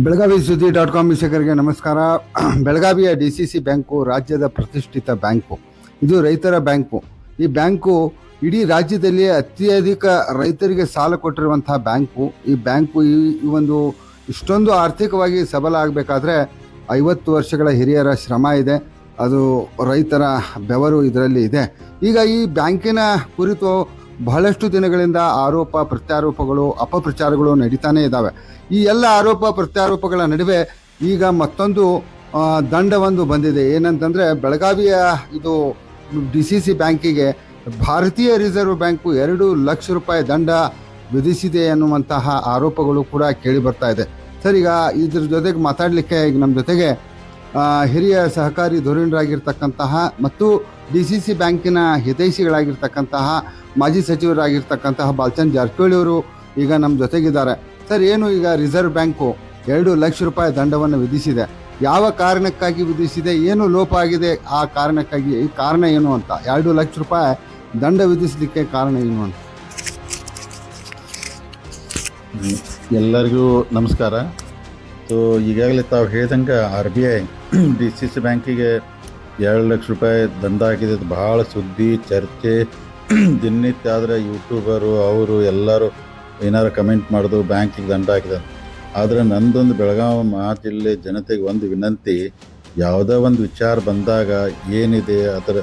ಬೆಳಗಾವಿ ಸುದ್ದಿ .com ವೀಕ್ಷಕರಿಗೆ ನಮಸ್ಕಾರ. ಬೆಳಗಾವಿಯ DCC ಬ್ಯಾಂಕು ರಾಜ್ಯದ ಪ್ರತಿಷ್ಠಿತ ಬ್ಯಾಂಕು. ಇದು ರೈತರ ಬ್ಯಾಂಕು. ಈ ಬ್ಯಾಂಕು ಇಡೀ ರಾಜ್ಯದಲ್ಲಿ ಅತ್ಯಧಿಕ ರೈತರಿಗೆ ಸಾಲ ಕೊಟ್ಟಿರುವಂತಹ ಬ್ಯಾಂಕು. ಈ ಬ್ಯಾಂಕು ಈ ಒಂದು ಇಷ್ಟೊಂದು ಆರ್ಥಿಕವಾಗಿ ಸಬಲ ಆಗಬೇಕಾದ್ರೆ 50 ವರ್ಷಗಳ ಹಿರಿಯರ ಶ್ರಮ ಇದೆ. ಅದು ರೈತರ ಬೆವರು ಇದರಲ್ಲಿ ಇದೆ. ಈಗ ಈ ಬ್ಯಾಂಕಿನ ಕುರಿತು ಬಹಳಷ್ಟು ದಿನಗಳಿಂದ ಆರೋಪ ಪ್ರತ್ಯಾರೋಪಗಳು ಅಪಪ್ರಚಾರಗಳು ನಡೀತಾನೆ ಇದ್ದಾವೆ. ಈ ಎಲ್ಲ ಆರೋಪ ಪ್ರತ್ಯಾರೋಪಗಳ ನಡುವೆ ಈಗ ಮತ್ತೊಂದು ದಂಡವೊಂದು ಬಂದಿದೆ. ಏನಂತಂದರೆ ಬೆಳಗಾವಿಯ ಇದು DCC ಬ್ಯಾಂಕಿಗೆ ಭಾರತೀಯ ರಿಸರ್ವ್ ಬ್ಯಾಂಕು 2 ಲಕ್ಷ ರೂಪಾಯಿ ದಂಡ ವಿಧಿಸಿದೆ ಅನ್ನುವಂತಹ ಆರೋಪಗಳು ಕೂಡ ಕೇಳಿ ಬರ್ತಾ ಇದೆ. ಸರ್, ಈಗ ಇದ್ರ ಜೊತೆಗೆ ಮಾತಾಡಲಿಕ್ಕೆ ಈಗ ನಮ್ಮ ಜೊತೆಗೆ ಹಿರಿಯ ಸಹಕಾರಿ ಧುರೀಣರಾಗಿರ್ತಕ್ಕಂತಹ ಮತ್ತು DCC ಬ್ಯಾಂಕಿನ ಹಿತೈಷಿಗಳಾಗಿರ್ತಕ್ಕಂತಹ ಮಾಜಿ ಸಚಿವರಾಗಿರ್ತಕ್ಕಂತಹ ಬಾಲಚಂದ್ರ ಜಾರಕಿಹೊಳಿ ಅವರು ಈಗ ನಮ್ಮ ಜೊತೆಗಿದ್ದಾರೆ. ಸರ್, ಏನು ಈಗ ರಿಸರ್ವ್ ಬ್ಯಾಂಕು 2 ಲಕ್ಷ ರೂಪಾಯಿ ದಂಡವನ್ನು ವಿಧಿಸಿದೆ, ಯಾವ ಕಾರಣಕ್ಕಾಗಿ ವಿಧಿಸಿದೆ, ಏನು ಲೋಪ ಆಗಿದೆ ಆ ಕಾರಣಕ್ಕಾಗಿ, ಈ ಕಾರಣ ಏನು ಅಂತ, 2 ಲಕ್ಷ ರೂಪಾಯಿ ದಂಡ ವಿಧಿಸಲಿಕ್ಕೆ ಕಾರಣ ಏನು ಅಂತ? ಎಲ್ಲರಿಗೂ ನಮಸ್ಕಾರ. ಸೊ ಈಗಾಗಲೇ ತಾವು ಹೇಳ್ದಂಗೆ RBI DCC ಬ್ಯಾಂಕಿಗೆ 2 ಲಕ್ಷ ರೂಪಾಯಿ ದಂಡ ಹಾಕಿದೆ. ಭಾಳ ಸುದ್ದಿ ಚರ್ಚೆ ದಿನನಿತ್ಯ. ಆದರೆ ಯೂಟ್ಯೂಬರು ಅವರು ಎಲ್ಲರೂ ಏನಾರು ಕಮೆಂಟ್ ಮಾಡೋದು ಬ್ಯಾಂಕಿಗೆ ದಂಡ ಹಾಕಿದೆ. ಆದರೆ ನಂದೊಂದು ಬೆಳಗಾವಿ ಜಿಲ್ಲೆ ಜನತೆಗೆ ಒಂದು ವಿನಂತಿ, ಯಾವುದೋ ಒಂದು ವಿಚಾರ ಬಂದಾಗ ಏನಿದೆ ಅದರ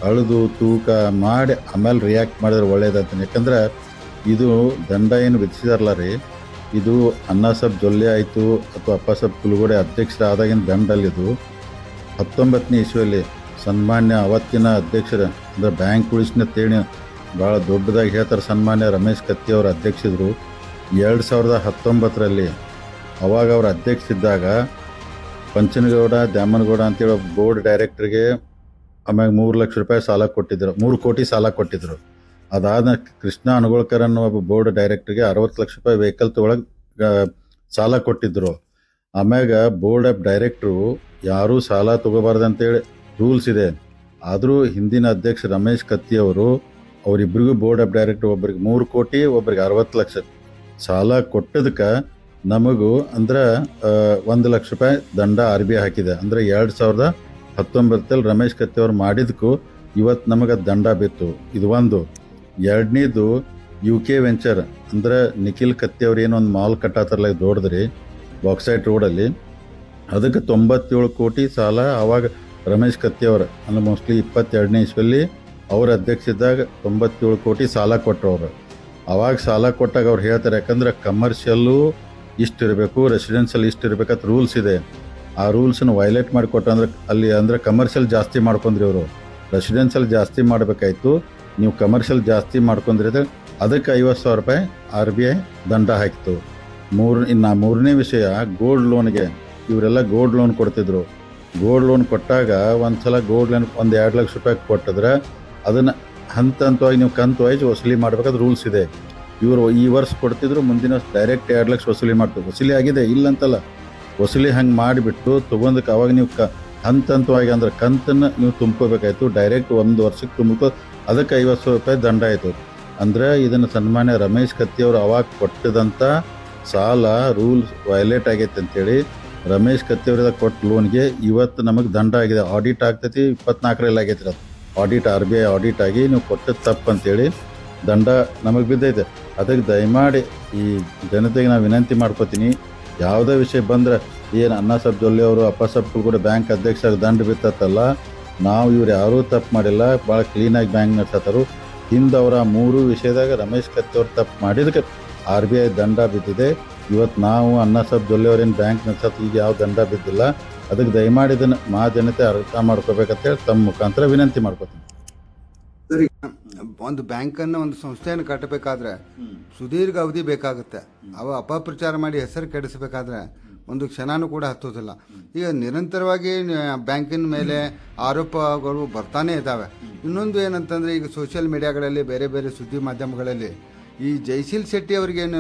ಅಳೆದು ತೂಕ ಮಾಡಿ ಆಮೇಲೆ ರಿಯಾಕ್ಟ್ ಮಾಡಿದ್ರೆ ಒಳ್ಳೇದಂತ. ಯಾಕಂದ್ರೆ ಇದು ದಂಡ ಏನು ವಿಧಿಸಿದಾರಲ್ಲ ರೀ, ಇದು ಅಣ್ಣಾಸಾಬ್ ಜೊಲ್ಲೆ ಆಯಿತು ಅಥವಾ ಅಪ್ಪಾಸಾಬ್ ಕುಲಗೋಡೆ ಅಧ್ಯಕ್ಷರಾದಾಗಿನ ದಂಡಲ್ಲಿದು 19ನೇ ಇಸ್ವಿಯಲ್ಲಿ ಸನ್ಮಾನ್ಯ ಅವತ್ತಿನ ಅಧ್ಯಕ್ಷರ ಅಂದರೆ ಬ್ಯಾಂಕ್ ಉಳಿಸಿನ ತೇಣಿ ಭಾಳ ದೊಡ್ಡದಾಗಿ ಹೇಳ್ತಾರೆ, ಸನ್ಮಾನ್ಯ ರಮೇಶ್ ಕತ್ತಿ ಅವರು ಅಧ್ಯಕ್ಷರು 2019ರಲ್ಲಿ. ಅವಾಗ ಅವರು ಅಧ್ಯಕ್ಷರಿದ್ದಾಗ ಪಂಚನಗೌಡ ದ್ಯಾಮನಗೌಡ ಅಂತೇಳಿ ಬೋರ್ಡ್ ಡೈರೆಕ್ಟ್ರಿಗೆ ಆಮ್ಯಾಗ 3 ಲಕ್ಷ ರೂಪಾಯಿ ಸಾಲ ಕೊಟ್ಟಿದ್ದರು, 3 ಕೋಟಿ ಸಾಲ ಕೊಟ್ಟಿದ್ದರು. ಅದಾದ ಕೃಷ್ಣ ಅನುಗೋಳ್ಕರ್ ಅನ್ನೋ ಒಬ್ಬ ಬೋರ್ಡ್ ಡೈರೆಕ್ಟ್ರಿಗೆ 60 ಲಕ್ಷ ರೂಪಾಯಿ ವೆಹಿಕಲ್ ತೊಗೊಳಗೆ ಸಾಲ ಕೊಟ್ಟಿದ್ದರು. ಆಮ್ಯಾಗ ಬೋರ್ಡ್ ಆಫ್ ಡೈರೆಕ್ಟ್ರು ಯಾರೂ ಸಾಲ ತೊಗೋಬಾರ್ದಂತೇಳಿ ರೂಲ್ಸ್ ಇದೆ. ಆದರೂ ಹಿಂದಿನ ಅಧ್ಯಕ್ಷ ರಮೇಶ್ ಕತ್ತಿ ಅವರಿಬ್ಬರಿಗೂ ಬೋರ್ಡ್ ಆಫ್ ಡೈರೆಕ್ಟರ್ ಒಬ್ಬರಿಗೆ 3 ಕೋಟಿ ಒಬ್ಬರಿಗೆ 60 ಲಕ್ಷ ಸಾಲ ಕೊಟ್ಟದಕ್ಕೆ ನಮಗೂ ಅಂದ್ರೆ 1 ಲಕ್ಷ ರೂಪಾಯಿ ದಂಡ RBI ಹಾಕಿದೆ. ಅಂದರೆ 2019ರಲ್ಲಿ ರಮೇಶ್ ಕತ್ತಿ ಅವರು ಮಾಡಿದಕ್ಕೂ ಇವತ್ತು ನಮಗೆ ದಂಡ ಬಿತ್ತು. ಇದು ಒಂದು. ಎರಡನೇದು UK ವೆಂಚರ್ ಅಂದರೆ ನಿಖಿಲ್ ಕತ್ತಿ ಅವ್ರು ಏನೋ ಒಂದು ಮಾಲ್ ಕಟ್ಟಾತಾರಲ್ಲ ದೊಡ್ಡದ್ರಿ ಬಾಕ್ಸೈಟ್ ರೋಡಲ್ಲಿ, ಅದಕ್ಕೆ 97 ಕೋಟಿ ಸಾಲ ಆವಾಗ ರಮೇಶ್ ಕತ್ತಿ ಅವರು ಅಂದರೆ ಮೋಸ್ಟ್ಲಿ 22ನೇ ಇಸ್ವಿಯಲ್ಲಿ ಅವ್ರ ಅಧ್ಯಕ್ಷ ಇದ್ದಾಗ 97 ಕೋಟಿ ಸಾಲ ಕೊಟ್ಟರು ಅವರು. ಆವಾಗ ಸಾಲ ಕೊಟ್ಟಾಗ ಅವ್ರು ಹೇಳ್ತಾರೆ, ಯಾಕಂದ್ರೆ ಕಮರ್ಷಿಯಲ್ಲು ಇಷ್ಟಿರಬೇಕು, ರೆಸಿಡೆನ್ಷಿಯಲ್ ಇಷ್ಟಿರ್ಬೇಕಂತ ರೂಲ್ಸ್ ಇದೆ. ಆ ರೂಲ್ಸನ್ನು ವೈಲೇಟ್ ಮಾಡಿಕೊಟ್ರೆ ಅಂದ್ರೆ ಅಲ್ಲಿ ಅಂದರೆ ಕಮರ್ಷಿಯಲ್ ಜಾಸ್ತಿ ಮಾಡ್ಕೊಂಡ್ರಿ ಅವರು, ರೆಸಿಡೆನ್ಷಿಯಲ್ ಜಾಸ್ತಿ ಮಾಡಬೇಕಾಯ್ತು, ನೀವು ಕಮರ್ಷಿಯಲ್ ಜಾಸ್ತಿ ಮಾಡ್ಕೊಂಡ್ರಿದ್ರೆ ಅದಕ್ಕೆ 50,000 ರೂಪಾಯಿ RBI ದಂಡ ಹಾಕಿತು. ಇನ್ನು ಮೂರನೇ ವಿಷಯ ಗೋಲ್ಡ್ ಲೋನ್ಗೆ. ಇವರೆಲ್ಲ ಗೋಲ್ಡ್ ಲೋನ್ ಕೊಡ್ತಿದ್ರು. ಗೋಲ್ಡ್ ಲೋನ್ ಕೊಟ್ಟಾಗ ಒಂದು ಸಲ ಗೋಲ್ಡ್ ಲೋನ್ 2 ಲಕ್ಷ ರೂಪಾಯಿ ಕೊಟ್ಟಿದ್ರೆ ಅದನ್ನು ಹಂತವಾಗಿ ನೀವು ಕಂತು ವೈಸ್ ವಸೂಲಿ ಮಾಡಬೇಕಾದ್ರೆ ರೂಲ್ಸ್ ಇದೆ. ಇವರು ಈ ವರ್ಷ ಕೊಡ್ತಿದ್ರು, ಮುಂದಿನ ವರ್ಷ ಡೈರೆಕ್ಟ್ 2 ಲಕ್ಷ ವಸೂಲಿ ಮಾಡ್ತೀವಿ. ವಸೂಲಿ ಆಗಿದೆ ಇಲ್ಲಂತಲ್ಲ, ವಸೂಲಿ ಹಂಗೆ ಮಾಡಿಬಿಟ್ಟು ತೊಗೊಂಡಕ್ಕೆ ಅವಾಗ ನೀವು ಹಂತವಾಗಿ ಅಂದ್ರೆ ಕಂತನ್ನು ನೀವು ತುಂಬ್ಕೋಬೇಕಾಯ್ತು. ಡೈರೆಕ್ಟ್ 1 ವರ್ಷಕ್ಕೆ ತುಂಬ್ಕೋ ಅದಕ್ಕೆ 50,000 ರೂಪಾಯಿ ದಂಡ ಆಯಿತು. ಅಂದರೆ ಇದನ್ನು ಸನ್ಮಾನ್ಯ ರಮೇಶ್ ಕತ್ತಿ ಅವರು ಅವಾಗ ಕೊಟ್ಟಿದಂಥ ಸಾಲ ರೂಲ್ಸ್ ವೈಲೇಟ್ ಆಗೈತೆ ಅಂತೇಳಿ ರಮೇಶ್ ಕತ್ತಿ ಅವರಿಂದ ಕೊಟ್ಟ ಲೋನ್ಗೆ ಇವತ್ತು ನಮಗೆ ದಂಡ ಆಗಿದೆ. ಆಡಿಟ್ ಆಗ್ತೈತಿ, 24ರಲ್ಲಿ ಆಗೈತಿ ಅದು ಆಡಿಟ್, RBI ಆಡಿಟ್ ಆಗಿ ನೀವು ಕೊಟ್ಟದ್ದು ತಪ್ಪು ಅಂತೇಳಿ ದಂಡ ನಮಗೆ ಬಿದ್ದೈತೆ. ಅದಕ್ಕೆ ದಯಮಾಡಿ ಈ ಜನತೆಗೆ ನಾವು ವಿನಂತಿ ಮಾಡ್ಕೋತೀನಿ, ಯಾವುದೇ ವಿಷಯ ಬಂದರೆ ಏನು ಅಣ್ಣಾಸಾಬ್ ಜೊಲ್ಲೆ ಅವರು ಅಪ್ಪಾಸಾಬ್ ಕುಲಗೋಡೆ ಬ್ಯಾಂಕ್ ಅಧ್ಯಕ್ಷರಾಗಿ ದಂಡ ಬಿತ್ತತ್ತಲ್ಲ, ನಾವು ಇವ್ರು ಯಾರೂ ತಪ್ಪು ಮಾಡಿಲ್ಲ, ಭಾಳ ಕ್ಲೀನಾಗಿ ಬ್ಯಾಂಕ್ ನಡೆಸತ್ತಾರು. ಹಿಂದವರ 3 ವಿಷಯದಾಗ ರಮೇಶ್ ಕತ್ತಿ ಅವ್ರು ತಪ್ಪು ಮಾಡಿದಕ್ಕೆ RBI ದಂಡ ಬಿದ್ದಿದೆ. ಇವತ್ತು ನಾವು ಅಣ್ಣಾಸಾಬ್ ಜೊಲ್ಲೆ ಅವ್ರೇನು ಬ್ಯಾಂಕ್ ನಡೆಸತ್ತು, ಈಗ ಯಾವ ದಂಡ ಬಿದ್ದಿಲ್ಲ. ಅದಕ್ಕೆ ದಯಮಾಡಿ ಇದನ್ನು ಜನತೆ ಅರ್ಥ ಮಾಡ್ಕೋಬೇಕಂತೇಳಿ ತಮ್ಮ ಮುಖಾಂತರ ವಿನಂತಿ ಮಾಡ್ಕೋತೀನಿ. ಸರಿ, ಒಂದು ಬ್ಯಾಂಕನ್ನು ಒಂದು ಸಂಸ್ಥೆಯನ್ನು ಕಟ್ಟಬೇಕಾದ್ರೆ ಸುದೀರ್ಘ ಅವಧಿ ಬೇಕಾಗುತ್ತೆ. ಅವ ಅಪಪ್ರಚಾರ ಮಾಡಿ ಹೆಸರು ಕೆಡಿಸಬೇಕಾದ್ರೆ ಒಂದು ಕ್ಷಣನೂ ಕೂಡ ಹತ್ತೋದಿಲ್ಲ. ಈಗ ನಿರಂತರವಾಗಿ ಬ್ಯಾಂಕಿನ ಮೇಲೆ ಆರೋಪಗಳು ಬರ್ತಾನೆ ಇದ್ದಾವೆ. ಇನ್ನೊಂದು ಏನಂತಂದರೆ, ಈಗ ಸೋಷಿಯಲ್ ಮೀಡಿಯಾಗಳಲ್ಲಿ ಬೇರೆ ಬೇರೆ ಸುದ್ದಿ ಮಾಧ್ಯಮಗಳಲ್ಲಿ ಈ ಜಯಶೀಲ್ ಶೆಟ್ಟಿ ಅವರಿಗೇನು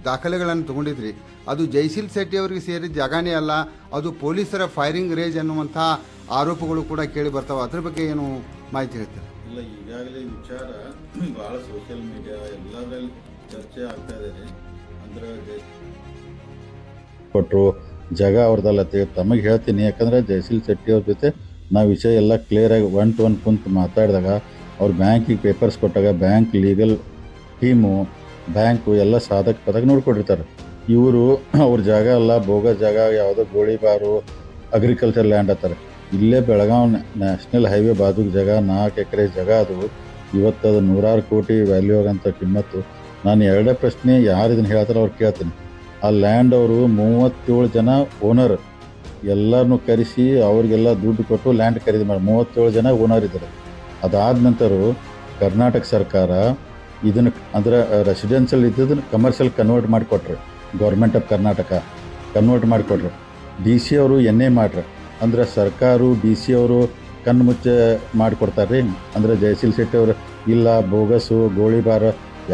ದಾಖಲೆಗಳನ್ನು ತೊಗೊಂಡಿದ್ರಿ, ಅದು ಜಯಶೀಲ್ ಶೆಟ್ಟಿ ಅವರಿಗೆ ಸೇರಿದ ಜಾಗನೇ ಅಲ್ಲ, ಅದು ಪೊಲೀಸರ ಫೈರಿಂಗ್ ರೇಂಜ್ ಅನ್ನುವಂಥ ಆರೋಪಗಳು ಕೂಡ ಕೇಳಿ ಬರ್ತಾವೆ. ಅದ್ರ ಬಗ್ಗೆ ಏನು ಮಾಹಿತಿ ಹೇಳ್ತಾರೆ? ಇಲ್ಲ, ಈಗಾಗಲೇ ವಿಚಾರ ಭಾಳ ಸೋಷಿಯಲ್ ಮೀಡಿಯಾ ಎಲ್ಲದರಲ್ಲಿ ಚರ್ಚೆ ಆಗ್ತಾ ಇದೆ. ಅಂದರೆ ಕೊಟ್ಟರು ಜಾಗ ಅವ್ರದ್ದಲ್ಲ ತಮಗೆ ಹೇಳ್ತೀನಿ. ಯಾಕಂದರೆ ಜಯಶೀಲ್ ಶೆಟ್ಟಿ ಅವ್ರ ಜೊತೆ ನಾವು ವಿಷಯ ಎಲ್ಲ ಕ್ಲಿಯರಾಗಿ 1 to 1 ಕುಂತು ಮಾತಾಡಿದಾಗ ಅವ್ರು ಬ್ಯಾಂಕಿಗೆ ಪೇಪರ್ಸ್ ಕೊಟ್ಟಾಗ ಬ್ಯಾಂಕ್ ಲೀಗಲ್ ಟೀಮು ಬ್ಯಾಂಕು ಎಲ್ಲ ಸಾಧಕ ಪದಕ ನೋಡ್ಕೊಂಡಿರ್ತಾರೆ. ಇವರು ಅವ್ರ ಜಾಗ ಅಲ್ಲ, ಬೋಗಸ್ ಜಾಗ, ಯಾವುದೋ ಗೋಳಿಬಾರು ಅಗ್ರಿಕಲ್ಚರ್ ಲ್ಯಾಂಡ್ ಅಂತಾರೆ. ಇಲ್ಲೇ ಬೆಳಗಾವಿ ನ್ಯಾಷನಲ್ ಹೈವೇ ಬಾಜುಗೆ ಜಾಗ 4 ಎಕರೆ ಜಾಗ ಅದು. ಇವತ್ತು ಅದು 100 ಕೋಟಿ ವ್ಯಾಲ್ಯೂ ಆಗಂಥ ಕಿಮ್ಮತ್ತು. ನಾನು ಎರಡೇ ಪ್ರಶ್ನೆ ಯಾರು ಇದನ್ನು ಹೇಳ್ತಾರೆ ಅವ್ರು ಕೇಳ್ತೀನಿ. ಆ ಲ್ಯಾಂಡ್ ಅವರು 37 ಜನ ಓನರ್ ಎಲ್ಲರನ್ನೂ ಕರೆಸಿ ಅವ್ರಿಗೆಲ್ಲ ದುಡ್ಡು ಕೊಟ್ಟು ಲ್ಯಾಂಡ್ ಖರೀದಿ ಮಾಡಿ 37 ಜನ ಓನರ್ ಇದ್ದಾರೆ. ಅದಾದ ನಂತರ ಕರ್ನಾಟಕ ಸರ್ಕಾರ ಇದನ್ನು ಅಂದರೆ ರೆಸಿಡೆನ್ಷಿಯಲ್ ಇದ್ದದನ್ನು ಕಮರ್ಷಿಯಲ್ ಕನ್ವರ್ಟ್ ಮಾಡಿಕೊಟ್ರು. ಗೌರ್ಮೆಂಟ್ ಆಫ್ ಕರ್ನಾಟಕ ಕನ್ವರ್ಟ್ ಮಾಡಿಕೊಟ್ರು. ಡಿ ಸಿ ಅವರು ಎನ್ ಎ ಮಾಡ್ರು. ಅಂದ್ರೆ ಸರ್ಕಾರ ಡಿ ಸಿ ಅವರು ಕಣ್ಣು ಮುಚ್ಚೆ ಮಾಡಿಕೊಡ್ತಾರೆ ರೀ. ಅಂದರೆ ಜಯಶೀಲ್ ಶೆಟ್ಟಿ ಅವರು ಇಲ್ಲ ಬೋಗಸು ಗೋಳಿಬಾರ,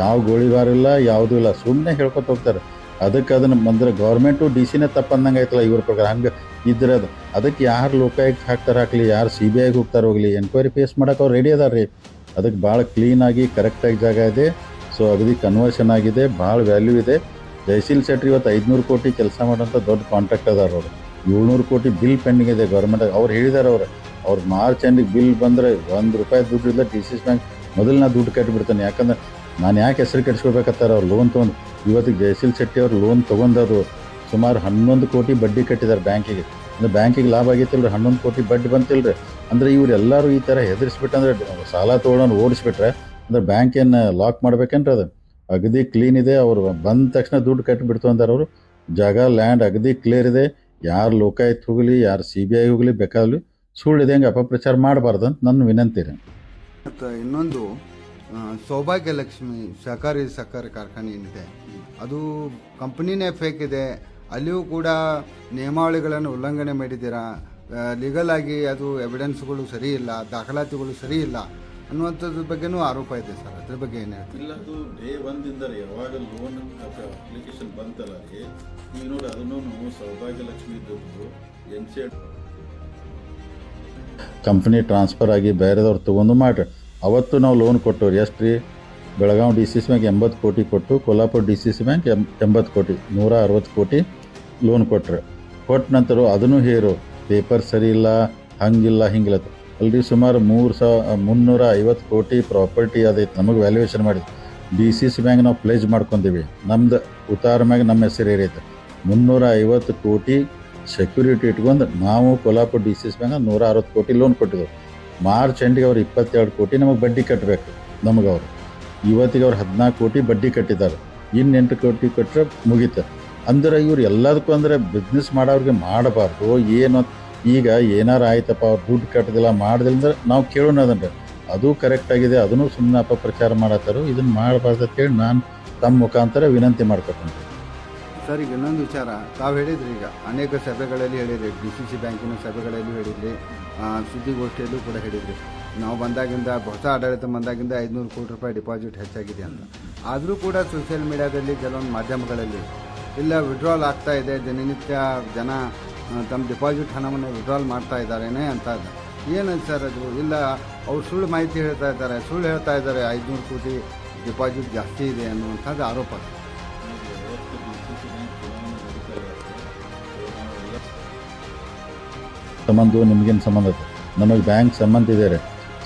ಯಾವ ಗೋಳಿಬಾರ ಇಲ್ಲ, ಯಾವುದೂ ಇಲ್ಲ, ಸುಮ್ಮನೆ ಹೇಳ್ಕೊತ ಹೋಗ್ತಾರೆ. ಅದಕ್ಕೆ ಅದನ್ನು ಅಂದರೆ ಗೌರ್ಮೆಂಟು ಡಿ ಸಿನೇ ತಪ್ಪಂದಂಗೆ ಆಯ್ತಲ್ಲ ಇವ್ರ ಪ್ರಕಾರ. ಹಂಗೆ ಇದ್ರೆ ಅದಕ್ಕೆ ಯಾರು ಲೋಕಾಯುಕ್ತ ಹಾಕ್ತಾರೆ ಹಾಕಲಿ, ಯಾರು ಸಿ ಬಿ ಐಗೆ ಹೋಗ್ತಾರೆ ಹೋಗಲಿ, ಎನ್ಕ್ವೈರಿ ಫೇಸ್ ಮಾಡೋಕೆ ಅವ್ರು ರೆಡಿ ಅದಾರ ರೀ. ಅದಕ್ಕೆ ಭಾಳ ಕ್ಲೀನಾಗಿ ಕರೆಕ್ಟಾಗಿ ಜಾಗ ಇದೆ. ಸೊ ಅಗದಿ ಕನ್ವರ್ಷನ್ ಆಗಿದೆ, ಭಾಳ ವ್ಯಾಲ್ಯೂ ಇದೆ. ಜಯಶೀಲ್ ಶೆಟ್ಟಿ ಇವತ್ತು 500 ಕೋಟಿ ಕೆಲಸ ಮಾಡೋಂಥ ದೊಡ್ಡ ಕಾಂಟ್ರಾಕ್ಟ್ ಅದಾರ ಅವರು. 700 ಕೋಟಿ ಬಿಲ್ ಪೆಂಡಿಂಗ್ ಇದೆ ಗೌರ್ಮೆಂಟ್. ಅವ್ರು ಹೇಳಿದಾರೆ ಅವ್ರು ಮಾರ್ಚ್ ಎಂಡಿಗೆ ಬಿಲ್ ಬಂದರೆ ₹1 ದುಡ್ಡು ಇಲ್ಲ ಡಿ ಸಿ ಸಿ ಬ್ಯಾಂಕ್ ಮೊದಲು ನಾ ದುಡ್ಡು ಕಟ್ಟಿಬಿಡ್ತಾನೆ. ಯಾಕಂದ್ರೆ ನಾನು ಯಾಕೆ ಹೆಸರು ಕೆಡಿಸ್ಕೋಬೇಕತ್ತಾರೆ ಅವ್ರು ಲೋನ್ ತೊಗೊಂಡು. ಇವತ್ತಿಗೆ ಜಯಶೀಲ್ ಶೆಟ್ಟಿ ಅವ್ರು ಲೋನ್ ತೊಗೊಂಡರು ಸುಮಾರು 11 ಕೋಟಿ ಬಡ್ಡಿ ಕಟ್ಟಿದ್ದಾರೆ ಬ್ಯಾಂಕಿಗೆ. ಅಂದರೆ ಬ್ಯಾಂಕಿಗೆ ಲಾಭ ಆಗೈತಿಲ್ಲ ರೀ, 11 ಕೋಟಿ ಬಡ್ಡಿ ಬಂತಿಲ್ಲ ರೀ. ಅಂದರೆ ಇವರೆಲ್ಲರೂ ಈ ಥರ ಹೆದರಿಸ್ಬಿಟ್ಟಂದ್ರೆ ಸಾಲ ತೊಗೊಳೋನು ಓಡಿಸ್ಬಿಟ್ರೆ ಅಂದರೆ ಬ್ಯಾಂಕ್ ಏನು ಲಾಕ್ ಮಾಡ್ಬೇಕೇನ್ರಿ? ಅದು ಅಗದಿ ಕ್ಲೀನ್ ಇದೆ. ಅವರು ಬಂದ ತಕ್ಷಣ ದುಡ್ಡು ಕಟ್ಟಿಬಿಡ್ತು ಅಂತಾರೆ ಅವರು. ಜಾಗ ಲ್ಯಾಂಡ್ ಅಗದಿ ಕ್ಲಿಯರ್ ಇದೆ. ಯಾರು ಲೋಕಾಯುಕ್ತ ಹೋಗಲಿ, ಯಾರು ಸಿ ಬಿ ಐ ಹೋಗಲಿ ಬೇಕಾಗಲಿ ಸುಳ್ಳಿದೆ ಹಂಗೆ ಅಪಪ್ರಚಾರ ಮಾಡಬಾರ್ದು ಅಂತ ನನ್ನ ವಿನಂತಿ ರೀ. ಮತ್ತು ಇನ್ನೊಂದು ಸೌಭಾಗ್ಯ ಲಕ್ಷ್ಮಿ ಸಹಕಾರಿ ಕಾರ್ಖಾನೆ ಏನಿದೆ ಅದು ಕಂಪ್ನಿನೇ ಫೇಕ್ ಇದೆ. ಅಲ್ಲಿಯೂ ಕೂಡ ನಿಯಮಾವಳಿಗಳನ್ನು ಉಲ್ಲಂಘನೆ ಮಾಡಿದ್ದೀರಾ, ಲೀಗಲ್ ಆಗಿ ಅದು ಎವಿಡೆನ್ಸ್ಗಳು ಸರಿ ಇಲ್ಲ, ದಾಖಲಾತಿಗಳು ಸರಿ ಇಲ್ಲ ಅನ್ನುವಂಥದ್ರ ಬಗ್ಗೆನೂ ಆರೋಪ ಇದೆ ಸರ್. ಅದ್ರ ಬಗ್ಗೆ ಏನು ಹೇಳ್ತೀವಿ? ಇಲ್ಲ, ಅದು ಡೇ ಒಂದಿಂದ ರೀ ಯಾವಾಗ ಲೋನ್ ಅಪ್ಲಿಕೇಶನ್ ಬಂತಲ್ಲ ರೀ, ಈಗ ನೋಡಿ ಅದನ್ನು ಸೌಭಾಗ್ಯ ಲಕ್ಷ್ಮಿ ದುಡ್ಡು NCA ಕಂಪ್ನಿ ಟ್ರಾನ್ಸ್ಫರ್ ಆಗಿ ಬೇರೆದವ್ರು ತೊಗೊಂಡು ಮಾಡ್ರಿ. ಅವತ್ತು ನಾವು ಲೋನ್ ಕೊಟ್ಟವ್ರು ಎಷ್ಟು ರೀ? Belagavi D C C bank 80 ಕೋಟಿ ಕೊಟ್ಟು, Kolhapur D C C bank 80 ಕೋಟಿ, 160 ಕೋಟಿ ಲೋನ್ ಕೊಟ್ಟರು. ಕೊಟ್ಟ ನಂತರ ಅದನ್ನು ಹೇರು ಪೇಪರ್ ಸರಿ ಇಲ್ಲ, ಹಂಗಿಲ್ಲ ಹಿಂಗಿಲ್ಲ ಅಲ್ರಿ. ಸುಮಾರು 350 ಕೋಟಿ ಪ್ರಾಪರ್ಟಿ ಅದೈತೆ ನಮಗೆ ವ್ಯಾಲ್ಯೂಯೇಷನ್ ಮಾಡಿದ್ವಿ. ಡಿ ಸಿ ಸಿ ಬ್ಯಾಂಕ್ ನಾವು ಪ್ಲೇಜ್ ಮಾಡ್ಕೊಂತೀವಿ, ನಮ್ದು ಉತ್ತಾರ ಮ್ಯಾಗ ನಮ್ಮ ಹೆಸರು ಏರೈತೆ. 350 ಕೋಟಿ ಸೆಕ್ಯೂರಿಟಿ ಇಟ್ಕೊಂಡು ನಾವು Kolhapur D C C bank 160 ಕೋಟಿ ಲೋನ್ ಕೊಟ್ಟಿದ್ದೆವು. ಮಾರ್ಚ್ ಎಂಡಿಗೆ ಅವ್ರು 22 ಕೋಟಿ ನಮಗೆ ಬಡ್ಡಿ ಕಟ್ಟಬೇಕು ನಮಗೆ. ಅವರು ಇವತ್ತಿಗೆ ಅವ್ರು 14 ಕೋಟಿ ಬಡ್ಡಿ ಕಟ್ಟಿದ್ದಾರೆ. ಇನ್ನು 8 ಕೋಟಿ ಕೊಟ್ಟರೆ ಮುಗೀತು. ಅಂದ್ರೆ ಇವ್ರು ಎಲ್ಲದಕ್ಕೂ ಅಂದರೆ ಬಿಸ್ನೆಸ್ ಮಾಡೋರಿಗೆ ಮಾಡಬಾರ್ದು ಏನು. ಈಗ ಏನಾರು ಆಯ್ತಪ್ಪ ಅವ್ರು ದುಡ್ಡು ಕಟ್ಟೋದಿಲ್ಲ ಮಾಡೋದಿಲ್ಲ ಅಂದ್ರೆ ನಾವು ಕೇಳೋಣ ಅದನ್ರಿ. ಅದು ಕರೆಕ್ಟಾಗಿದೆ, ಅದನ್ನು ಸುಮ್ಮನೆ ಅಪಪ್ರಚಾರ ಮಾಡತ್ತಾರೋ. ಇದನ್ನು ಮಾಡಬಾರ್ದು ಅಂತೇಳಿ ನಾನು ತಮ್ಮ ಮುಖಾಂತರ ವಿನಂತಿ ಮಾಡ್ಕೊತೀನಿ ಸರ್. ಈಗ ಇನ್ನೊಂದು ವಿಚಾರ ತಾವು ಹೇಳಿದ್ರಿ, ಈಗ ಅನೇಕ ಸಭೆಗಳಲ್ಲಿ ಹೇಳಿದ್ರಿ, ಡಿ ಸಿ ಸಿ ಬ್ಯಾಂಕಿನ ಸಭೆಗಳಲ್ಲಿ ಹೇಳಿದ್ರಿ, ಸುದ್ದಿಗೋಷ್ಠಿಯಲ್ಲೂ ಕೂಡ ಹೇಳಿದ್ರಿ, ನಾವು ಬಂದಾಗಿಂದ ಹೊಸ ಆಡಳಿತ ಬಂದಾಗಿಂದ 500 ಕೋಟಿ ರೂಪಾಯಿ ಡಿಪಾಸಿಟ್ ಹೆಚ್ಚಾಗಿದೆ ಅಂತ. ಆದರೂ ಕೂಡ ಸೋಷಿಯಲ್ ಮೀಡಿಯಾದಲ್ಲಿ ಕೆಲವೊಂದು ಮಾಧ್ಯಮಗಳಲ್ಲಿ ಇಲ್ಲ ವಿಡ್ರಾಲ್ ಆಗ್ತಾ ಇದೆ, ದಿನನಿತ್ಯ ಜನ ತಮ್ಮ ಡಿಪಾಸಿಟ್ ಹಣವನ್ನು ವಿಡ್ರಾಲ್ ಮಾಡ್ತಾ ಇದ್ದಾರೇನೆ ಅಂತ. ಏನಂತ ಸರ್ ಅದು? ಇಲ್ಲ ಅವ್ರು ಸುಳ್ಳು ಮಾಹಿತಿ ಹೇಳ್ತಾ ಇದ್ದಾರೆ, ಸುಳ್ಳು ಹೇಳ್ತಾ ಇದ್ದಾರೆ, 500 ಕೋಟಿ ಡಿಪಾಸಿಟ್ ಜಾಸ್ತಿ ಇದೆ ಅನ್ನುವಂಥದ್ದು ಆರೋಪ. ಸಂಬಂಧ ನಿಮಗೇನು ಸಂಬಂಧ ಐತೆ? ನಮಗೆ ಬ್ಯಾಂಕ್ ಸಂಬಂಧ ಇದೆ ರೀ.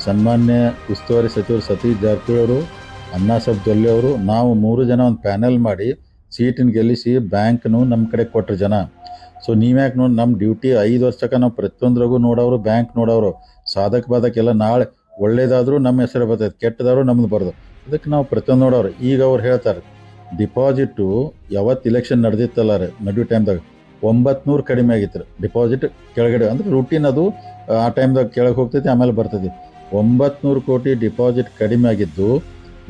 ಸಾಮಾನ್ಯ ಉಸ್ತುವಾರಿ ಸಚಿವರು ಸತೀಶ್ ಜಾರಕಿಹೊಳಿ ಅವರು, ಅಣ್ಣಾಸಾಬ್ ಜೊಲ್ಲೆ ಅವರು, ನಾವು 3 ಜನ ಒಂದು ಪ್ಯಾನೆಲ್ ಮಾಡಿ ಸೀಟಿನ ಗೆಲ್ಲಿಸಿ ಬ್ಯಾಂಕ್ನು ನಮ್ಮ ಕಡೆ ಕೊಟ್ಟರು ಜನ. ಸೊ ನೀವ್ಯಾಕೆ ನೋಡಿ, ನಮ್ಮ ಡ್ಯೂಟಿ 5 ವರ್ಷಕ್ಕೆ ನಾವು ಪ್ರತಿಯೊಂದ್ರಾಗೂ ನೋಡೋರು, ಬ್ಯಾಂಕ್ ನೋಡೋರು, ಸಾಧಕ ಬಾಧಕ ಎಲ್ಲ ನಾಳೆ ಒಳ್ಳೇದಾದರೂ ನಮ್ಮ ಹೆಸರು ಬರ್ತೈತೆ, ಕೆಟ್ಟದಾದ್ರೂ ನಮ್ದು ಬರೋದು. ಅದಕ್ಕೆ ನಾವು ಪ್ರತಿಯೊಂದು ನೋಡೋರು. ಈಗ ಅವ್ರು ಹೇಳ್ತಾರೆ ಡಿಪಾಸಿಟು ಯಾವತ್ತು ಇಲೆಕ್ಷನ್ ನಡೆದಿತ್ತಲ್ಲ ರೀ, ನಡುವೆ ಟೈಮ್ದಾಗ 900 ಕಡಿಮೆ ಆಗಿತ್ತು ರೀ ಡಿಪಾಸಿಟ್ ಕೆಳಗಡೆ. ಅಂದರೆ ರೂಟೀನ್ ಅದು ಆ ಟೈಮ್ದಾಗ ಕೆಳಗೆ ಹೋಗ್ತೈತಿ, ಆಮೇಲೆ ಬರ್ತೈತಿ. 900 ಕೋಟಿ ಡಿಪಾಸಿಟ್ ಕಡಿಮೆ ಆಗಿದ್ದು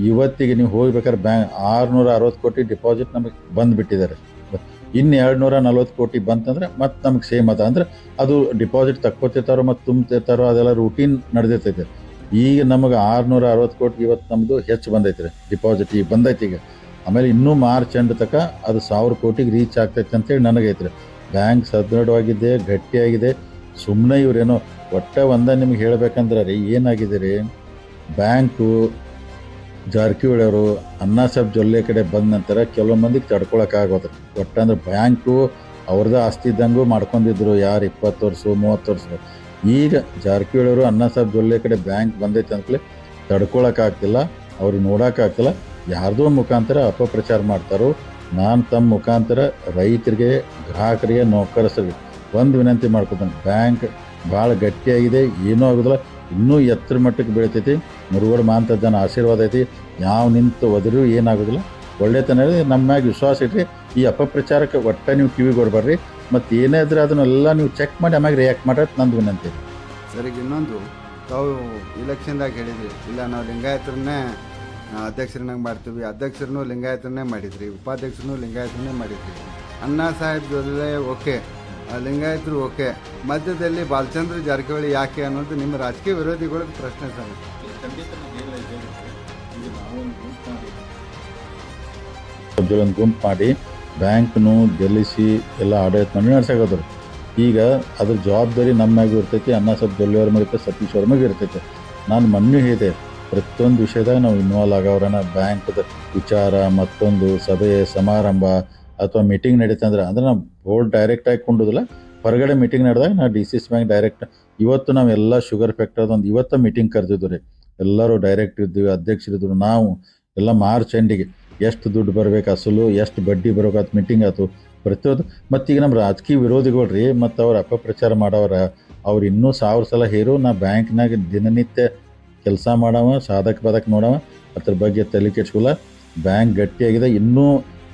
ಇವತ್ತಿಗೆ ನೀವು ಹೋಗ್ಬೇಕಾದ್ರೆ ಬ್ಯಾಂಕ್ 660 ಕೋಟಿ ಡಿಪಾಸಿಟ್ ನಮಗೆ ಬಂದುಬಿಟ್ಟಿದ್ದಾರೆ. ಇನ್ನು 240 ಕೋಟಿ ಬಂತಂದ್ರೆ ಮತ್ತು ನಮಗೆ ಸೇಮ್ ಅದ. ಅಂದರೆ ಅದು ಡಿಪಾಸಿಟ್ ತಕ್ಕೋತಿರ್ತಾರೋ ಮತ್ತು ತುಂಬ್ತಿರ್ತಾರೋ ಅದೆಲ್ಲ ರೂಟೀನ್ ನಡೆದಿರ್ತೈತೆ. ಈಗ ನಮಗೆ 660 ಕೋಟಿ ಇವತ್ತು ನಮ್ಮದು ಹೆಚ್ಚು ಬಂದೈತೆ ರೀ ಡಿಪಾಸಿಟ್, ಈಗ ಬಂದೈತಿ ಈಗ. ಆಮೇಲೆ ಇನ್ನೂ ಮಾರ್ಚ್ ಎಂಡ್ ತನಕ ಅದು 1000 ಕೋಟಿಗೆ ರೀಚ್ ಆಗ್ತೈತೆ ಅಂತೇಳಿ ನನಗೈತೆ ರೀ. ಬ್ಯಾಂಕ್ ಸದೃಢವಾಗಿದೆ, ಗಟ್ಟಿಯಾಗಿದೆ. ಸುಮ್ಮನೆ ಇವರೇನೋ ಒಂದೇ ನಿಮ್ಗೆ ಹೇಳ್ಬೇಕಂದ್ರೆ ರೀ ಏನಾಗಿದೆ ರೀ, ಬ್ಯಾಂಕು ಜಾರಕಿಹೊಳಿ ಅವರು ಅಣ್ಣಾಸಾಬ್ ಜೊಲ್ಲೆ ಕಡೆ ಬಂದ ನಂತರ ಕೆಲವು ಮಂದಿಗೆ ತಡ್ಕೊಳಕ್ಕಾಗೋದು. ಅಂದ್ರೆ ಬ್ಯಾಂಕು ಅವ್ರದ್ದು ಆಸ್ತಿ ಇದ್ದಂಗೂ ಮಾಡ್ಕೊಂಡಿದ್ರು ಯಾರು 20 ವರ್ಷ 30 ವರ್ಷ. ಈಗ ಜಾರಕಿಹೊಳಿಯವರು ಅಣ್ಣಾ ಸಾಹೇಬ್ ಜೊಲ್ಲೆ ಕಡೆ ಬ್ಯಾಂಕ್ ಬಂದೈತೆ ಅಂತಲೇ ತಡ್ಕೊಳಕ್ಕಾಗ್ತಿಲ್ಲ, ಅವ್ರಿಗೆ ನೋಡೋಕ್ಕಾಗ್ತಿಲ್ಲ, ಯಾರ್ದೋ ಮುಖಾಂತರ ಅಪಪ್ರಚಾರ ಮಾಡ್ತಾರೋ. ನಾನು ತಮ್ಮ ಮುಖಾಂತರ ರೈತರಿಗೆ, ಗ್ರಾಹಕರಿಗೆ, ನೌಕರರಿಗೆ ಒಂದು ವಿನಂತಿ ಮಾಡ್ಕೊತಾನೆ, ಬ್ಯಾಂಕ್ ಭಾಳ ಗಟ್ಟಿಯಾಗಿದೆ, ಏನೂ ಆಗೋದಿಲ್ಲ, ಇನ್ನೂ ಎತ್ತರ ಮಟ್ಟಕ್ಕೆ ಬೆಳಿತೈತಿ. ಮುರುಗೋಡು ಮಾಂತ ಜನ ಆಶೀರ್ವಾದ ಐತಿ, ಯಾವ ನಿಂತು ಒದರೂ ಏನಾಗೋದಿಲ್ಲ. ಒಳ್ಳೆತನ ನಮ್ಮ ಮ್ಯಾಗ ವಿಶ್ವಾಸ ಇಟ್ರಿ. ಈ ಅಪಪ್ರಚಾರಕ್ಕೆ ಒಟ್ಟು ನೀವು ಕಿವಿ ಕೊಡ್ಬಾರ್ರಿ. ಮತ್ತು ಏನೇ ಇದ್ರೆ ಅದನ್ನೆಲ್ಲ ನೀವು ಚೆಕ್ ಮಾಡಿ ಆಮ್ಯಾಗ ರಿಯಾಕ್ಟ್ ಮಾಡೋದು ನಂದು ವಿನಂತಿ. ಸರ್, ಈಗ ಇನ್ನೊಂದು, ತಾವು ಇಲೆಕ್ಷನ್ದಾಗ ಹೇಳಿದ್ರಿ, ಇಲ್ಲ ನಾವು ಲಿಂಗಾಯತರನ್ನೇ ಅಧ್ಯಕ್ಷರನ್ನಾಗಿ ಮಾಡ್ತೀವಿ, ಅಧ್ಯಕ್ಷರನ್ನೂ ಲಿಂಗಾಯತರನ್ನೇ ಮಾಡಿದ್ರಿ, ಉಪಾಧ್ಯಕ್ಷರನ್ನೂ ಲಿಂಗಾಯತರನ್ನೇ ಮಾಡಿದ್ರಿ. ಅಣ್ಣಾ ಸಾಹೇಬ್ ಜೊಲ್ಲೆ ಓಕೆ, ಲಿಂಗಾಯತರು ಓಕೆ, ಮಧ್ಯದಲ್ಲಿ ಬಾಲಚಂದ್ರ ಜಾರಕಿಹೊಳಿ ಯಾಕೆ ಅನ್ನೋದು ನಿಮ್ಮ ರಾಜಕೀಯ ವಿರೋಧಿಗಳ ಪ್ರಶ್ನೆ ಸರ್. ಒಂದು ಗುಂಪು ಮಾಡಿ ಬ್ಯಾಂಕ್ನು ಗೆಲ್ಲಿಸಿ ಎಲ್ಲ ಆಡಳಿತ ಮಾಡಿ ನಡ್ಸಾಕೋದ್ರು. ಈಗ ಅದ್ರ ಜವಾಬ್ದಾರಿ ನಮ್ಮ ಮ್ಯಾಗೂ ಇರ್ತೈತಿ, ಅಣ್ಣಾ ಸಾಹೇಬ್ ಜೊಲ್ಲೆ ಅವ್ರ ಮೇಲೆ ಇರ್ತೈತೆ, ಸತೀಶ್ ಅವ್ರ ಮ್ಯಾಗೂ ಇರ್ತೈತೆ. ನಾನು ಮೊನ್ನೆ ಹೇಳಿದೆ, ಪ್ರತಿಯೊಂದು ವಿಷಯದಾಗ ನಾವು ಇನ್ವಾಲ್ವ್ ಆಗೋರನ್ನ ಬ್ಯಾಂಕ್ದ ವಿಚಾರ, ಮತ್ತೊಂದು ಸಭೆ ಸಮಾರಂಭ ಅಥವಾ ಮೀಟಿಂಗ್ ನಡೀತಂದ್ರೆ ಅಂದರೆ ನಾವು ಬೋರ್ಡ್ ಡೈರೆಕ್ಟಾಗಿ ಕೊಂಡೋದಿಲ್ಲ, ಹೊರಗಡೆ ಮೀಟಿಂಗ್ ನಡೆದಾಗ ನಾವು DCC ಬ್ಯಾಂಕ್ ಡೈರೆಕ್ಟ್. ಇವತ್ತು ನಾವೆಲ್ಲ ಶುಗರ್ ಫ್ಯಾಕ್ಟ್ರಿದೊಂದು ಇವತ್ತು ಮೀಟಿಂಗ್ ಕರೆದಿದ್ದು ರೀ, ಎಲ್ಲರೂ ಡೈರೆಕ್ಟ್ ಇದ್ದೀವಿ, ಅಧ್ಯಕ್ಷರಿದ್ದರು. ನಾವು ಎಲ್ಲ ಮಾರ್ಚ್ ಎಂಡಿಗೆ ಎಷ್ಟು ದುಡ್ಡು ಬರಬೇಕು, ಅಸಲು ಎಷ್ಟು ಬಡ್ಡಿ ಬರಬೇಕು ಮೀಟಿಂಗ್ ಆಯ್ತು ಪ್ರತಿಯೊಂದು. ಮತ್ತೀಗ ನಮ್ಮ ರಾಜಕೀಯ ವಿರೋಧಿಗಳು ರೀ, ಮತ್ತು ಅವ್ರು ಅಪಪ್ರಚಾರ ಮಾಡೋರ, ಅವ್ರು ಇನ್ನೂ 1000 ಸಲ ಹೇರು. ನಾ ಬ್ಯಾಂಕ್ನಾಗ ದಿನನಿತ್ಯ ಕೆಲಸ ಮಾಡವ, ಸಾಧಕ ಬಾಧಕ ನೋಡವ, ಅದ್ರ ಬಗ್ಗೆ ತಲೆ ಕೆಡ್ಸ್ಕೊಲ್ಲ. ಬ್ಯಾಂಕ್ ಗಟ್ಟಿಯಾಗಿದೆ, ಇನ್ನೂ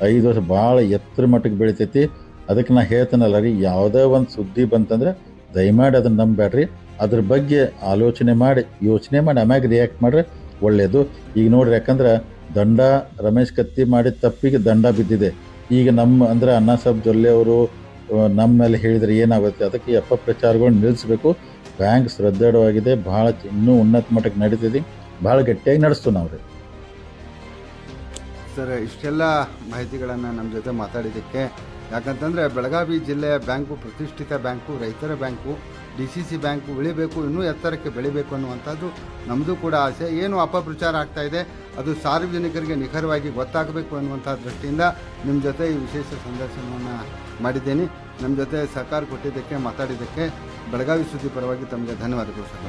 5 ವರ್ಷ ಭಾಳ ಎತ್ತರ ಮಟ್ಟಕ್ಕೆ ಬೆಳಿತೈತಿ. ಅದಕ್ಕೆ ನಾ ಹೇಳ್ತೇನಲ್ಲ ರೀ, ಯಾವುದೇ ಒಂದು ಸುದ್ದಿ ಬಂತಂದ್ರೆ ದಯಮಾಡಿ ಅದನ್ನು ನಂಬಬೇಡ್ರಿ, ಅದ್ರ ಬಗ್ಗೆ ಆಲೋಚನೆ ಮಾಡಿ ಯೋಚನೆ ಮಾಡಿ ಆಮ್ಯಾಗ ರಿಯಾಕ್ಟ್ ಮಾಡಿದ್ರೆ ಒಳ್ಳೆಯದು. ಈಗ ನೋಡ್ರಿ, ಯಾಕಂದ್ರೆ ದಂಡ ರಮೇಶ್ ಕತ್ತಿ ಮಾಡಿದ ತಪ್ಪಿಗೆ ದಂಡ ಬಿದ್ದಿದೆ. ಈಗ ನಮ್ಮ ಅಂದರೆ ಅಣ್ಣಾ ಸಾಹೇಬ್ ಜೊಲ್ಲೆ ಅವರು ನಮ್ಮ ಮೇಲೆ ಹೇಳಿದರೆ ಏನಾಗುತ್ತೆ, ಅದಕ್ಕೆ ಈ ಅಪಪ್ರಚಾರಗಳು ನಿಲ್ಲಿಸಬೇಕು. ಬ್ಯಾಂಕ್ ಸದೃಢವಾಗಿದೆ, ಭಾಳ ಇನ್ನೂ ಉನ್ನತ ಮಟ್ಟಕ್ಕೆ ನಡೀತಿದೆ, ಭಾಳ ಗಟ್ಟಿಯಾಗಿ ನಡೆಸ್ತು ನಾವು ರೀ. ಸರ್, ಇಷ್ಟೆಲ್ಲ ಮಾಹಿತಿಗಳನ್ನು ನಮ್ಮ ಜೊತೆ ಮಾತಾಡಿದ್ದಕ್ಕೆ, ಯಾಕಂತಂದರೆ ಬೆಳಗಾವಿ ಜಿಲ್ಲೆಯ ಬ್ಯಾಂಕು ಪ್ರತಿಷ್ಠಿತ ಬ್ಯಾಂಕು, ರೈತರ ಬ್ಯಾಂಕು, DCC ಬ್ಯಾಂಕು ಉಳಿಬೇಕು, ಇನ್ನೂ ಎತ್ತರಕ್ಕೆ ಬೆಳಿಬೇಕು ಅನ್ನುವಂಥದ್ದು ನಮ್ಮದು ಕೂಡ ಆಸೆ. ಏನು ಅಪಪ್ರಚಾರ ಆಗ್ತಾಯಿದೆ ಅದು ಸಾರ್ವಜನಿಕರಿಗೆ ನಿಖರವಾಗಿ ಗೊತ್ತಾಗಬೇಕು ಅನ್ನುವಂಥ ದೃಷ್ಟಿಯಿಂದ ನಿಮ್ಮ ಜೊತೆ ಈ ವಿಶೇಷ ಸಂದರ್ಶನವನ್ನು ಮಾಡಿದ್ದೇನೆ. ನಮ್ಮ ಜೊತೆ ಸಹಕಾರ ಕೊಟ್ಟಿದ್ದಕ್ಕೆ, ಮಾತಾಡಿದ್ದಕ್ಕೆ ಬೆಳಗಾವಿ ಸುದ್ದಿ ಪರವಾಗಿ ತಮಗೆ ಧನ್ಯವಾದಗಳು ಸರ್.